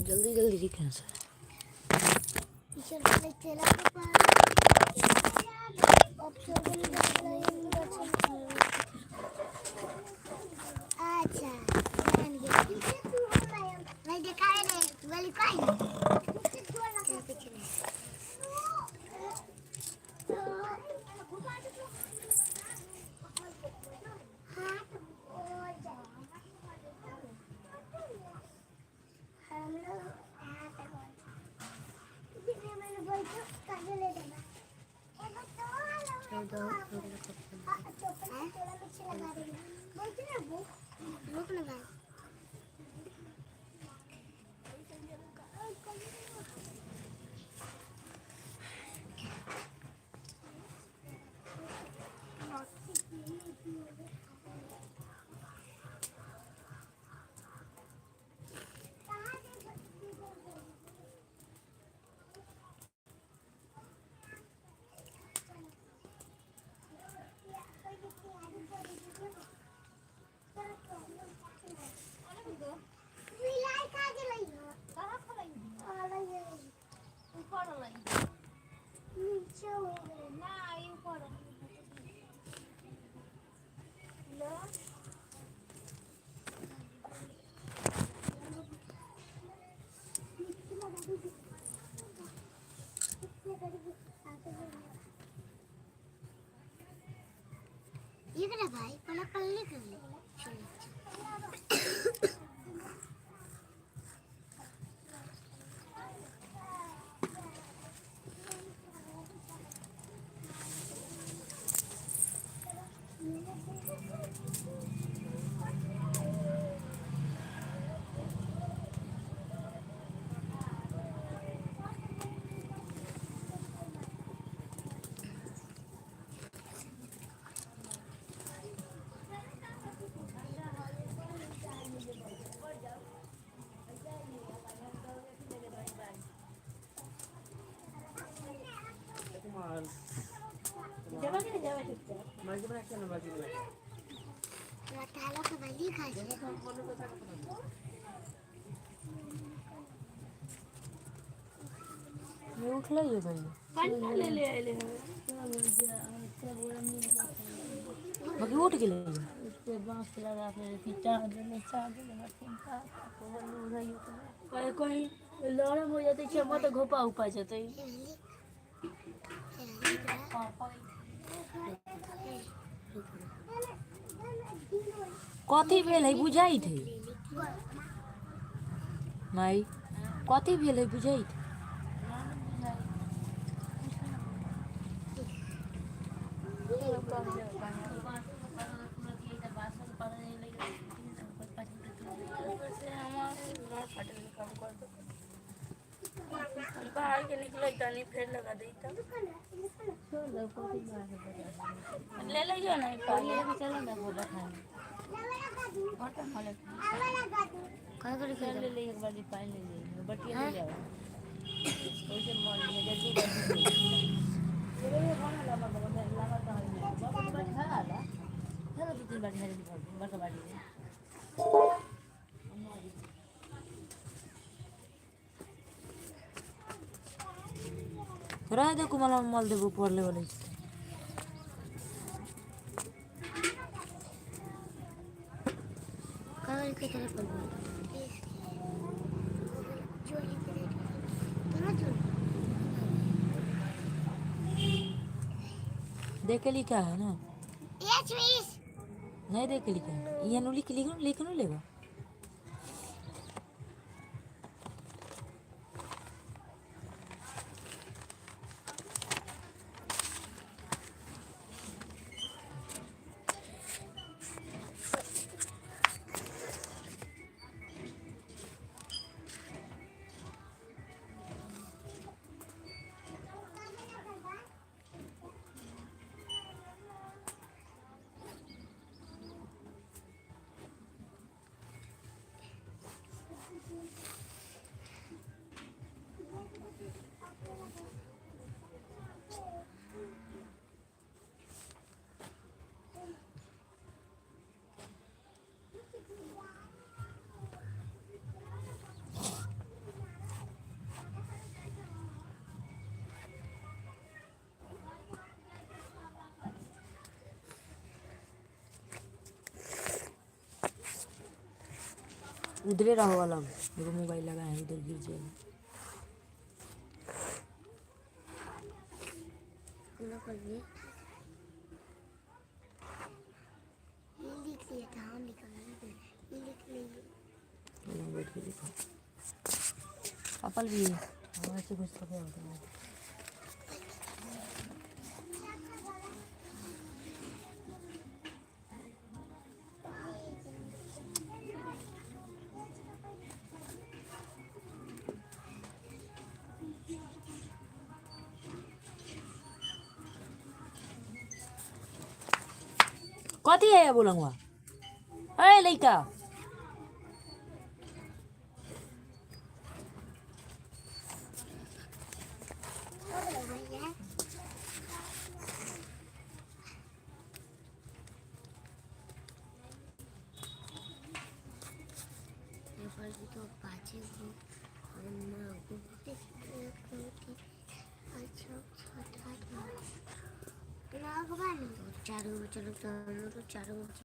जल्दी जल्दी दिखना सर। ये क्या भाई पला पल्ले कर ले ये उठला ये भाई ले ले ले बाकी उठ के ले उसके बांस लगा के चार दिन कोई कोई लड़म हो जाते छे मत घोपा उपा जते कथी भेल है बुझाइत है माई कथी भेल है बुझाइत बाहर के निकले तनी फिर लगा दे ले ले जो नहीं पानी चलो ना बोला खाने और तो खाले काय करे ले ले एक बार पानी ले ले बटिया ले जाओ ओसे मॉल में जल्दी ये खाना लगा तो बाबा बैठा आला चलो दो तीन बार घर बड़का बाड़ी रह दे कुमला मल देबो पड़ले वाले काय के तरफ पड़ देख के लिखा है ना ये चीज नहीं देख के लिखा है ये नु लिख नु लेगा उधरे रहो अलग, मेरे मोबाइल लगा है उधर गिर जाएगा। पूरा कर लिए ये लिख लिया था हम लिख लिए चलो बैठ के देखो अपल भी है। ऐसे कुछ तो क्या होता है। कथी है बोलंगवा ए लइका तो पाचे को चारों चलो चारों